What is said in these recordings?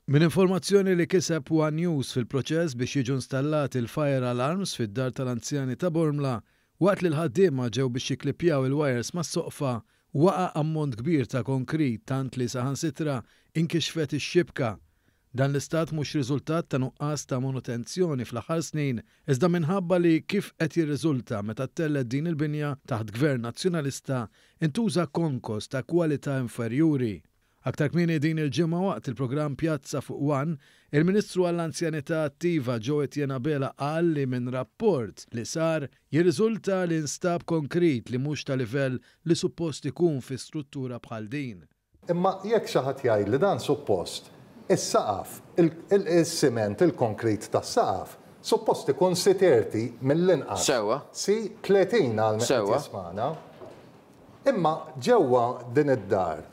Min informazzjoni li kiseb One News fil-proċess biex jiġu installati l-fire alarms fid-dar tal-anzjani ta' Bormla, waqt li l-ħaddiema ġew biex jiklipjaw il-wires mas-soqfa, waqa' ammont kbir ta' konkrit tant li saħansitra inkixfet ix-xibka. Dan l-istat mhux riżultat ta' nuqqas ta' manutenzjoni fl-aħħar snin, iżda minħabba li kif qed jirriżulta meta ttellet din il-binja taħt Gvern Nazzjonalista intuża konkos ta' kwalità inferjuri. Aktar kmieni din il-ġimgħa waqt il-programm Pjazza fuq One, il-Ministru għall-Anzjanità Attiva Joe Etienne Abela qal li minn rapport li sar jirriżulta li nstab konkrit li mhux ta' livell li suppost ikun fi struttura bħal din. Imma jekk xi ħadd jgħid li dan suppost is-saqaf, is-siment, il-konkrit tas-saqaf, suppost ikun si 30 mill-inqas. Sewwa. Si 30 għal jismana. Imma ġewwa din id-dar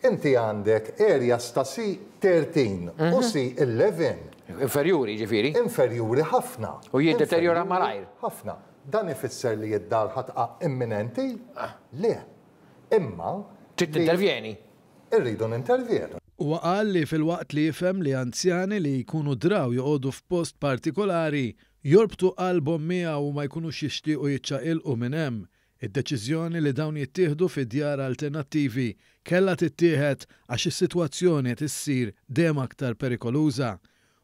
inti għandek areas ta' si 13 u si 11. Inferjuri ġifieri? Inferjuri ħafna. U jiddeterjora malajr. Ħafna. Dan ifisser li id-dar ħatqa imminenti? Le. Imma. Trid tintervjeni? Irridu nintervjenu. U qal li fil-waqt li jifhem li anzjani li jkunu draw joqogħdu f'post partikolari jorbtu qalbhom miegħu u ma jkunux jixtiequ jiċċaqilqu minn hemm. Id-deċiżjoni li dawn jittieħdu fi djar alternattivi kellha tittieħed għax is-sitwazzjoni qed issir dejjem aktar perikoluża.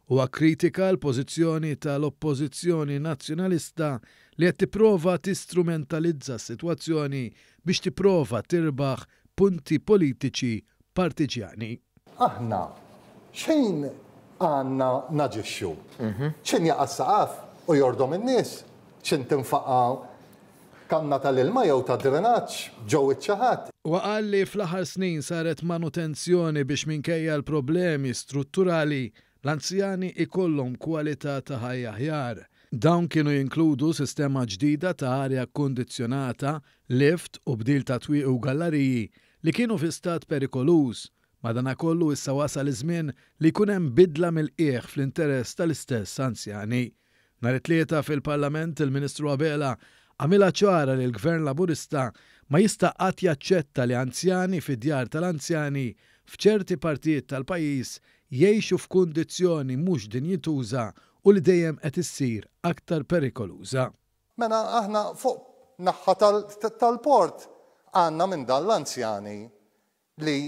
Huwa kritika l-pożizzjoni tal-Oppożizzjoni Nazzjonalista li qed tipprova tistrumentalizza s-sitwazzjoni biex tipprova tirbaħ punti politiċi partiġjani. Aħna xejn għandna naġixxu. Xejn jaqa' saqaf u jordhom in-nies, xejn tinfaqgħu kanna tal-ilma jew ta' drenaġġ ġew iċ-ċaħat. Waqal li fl-aħħar snin saret manutenzjoni biex minkejja l-problemi strutturali l-anzjani ikollhom kwalità ta' ħajja aħjar. Dawn kienu jinkludu sistema ġdida ta' arja kkundizzjonata, lift u bdil ta' twieq u galleriji li kienu fi stat perikoluż. Madankollu issa wasal iż-żmien li jkun hemm bidla mill-qiegħ fl-interess tal-istess anzjani. Nhar it-tlieta fil-Parlament il-Ministru Abela għamilha ċara li l-Gvern Laburista ma jista' qatt jaċċetta li anzjani fid-djar tal-anzjani f'ċerti partijiet tal-pajjiż jgħixu f'kundizzjoni mhux dinjituża u li dejjem qed issir aktar perikoluża. Mela aħna fuq naħa tal-port għandna minn dan l-anzjani li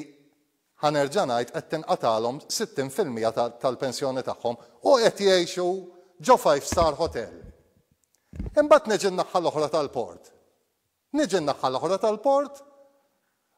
ħanerġa' ngħid qed tinqatalhom 60% tal-pensjoni tagħhom u qed jgħixu ġo 5-star hotel. Imbagħad niġi n-naħa l-oħra tal-port. Niġi n-naħa l-oħra tal-port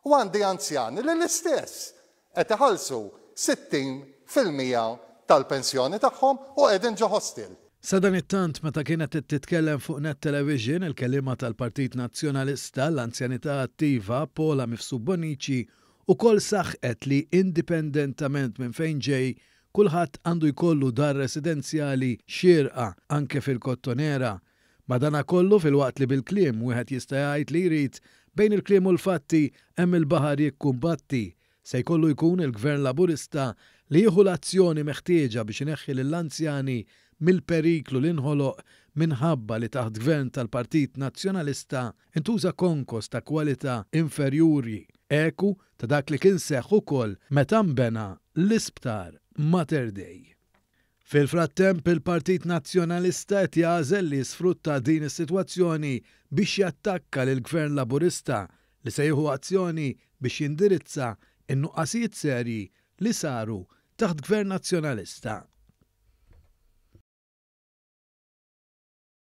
u għandi anzjani li l-istess qed iħallsu 60% tal-pensjoni tagħhom u qegħdin ġo hostel. Sa dan it-tant meta kienet titkellem fuq Net Television il-kelliema tal-Partit Nazzjonalista l-Anzjanità Attiva Paula Mifsud Bonici ukoll saħqet li indipendentament minn fejn ġej kulħadd għandu jkollu dar residenzjali xierqa anke fil-Kottonera. Madankollu fil-waqt li bil-kliem wieħed jista' jgħid li jrid bejn il-kliem u l-fatti hemm il-baħar jikkumbatti. Se jkollu jkun il-Gvern Laburista li jieħu l-azzjoni meħtieġa biex ineħħi lill-anzjani mill-periklu li inħoloq minħabba li taħt Gvern tal-Partit Nazzjonalista intuża konkos ta' kwalità inferjuri. Eku ta' dak li kien seħħ ukoll meta nbena l-isptar Mater Dei. Fil-frattemp il-Partit Nazzjonalista qed jagħżel li jisfrutta din is-sitwazzjoni biex jattakka lill-Gvern Laburista li se jieħu azzjoni biex jindirizza in-nuqqasijiet serji li saru taħt Gvern Nazzjonalista.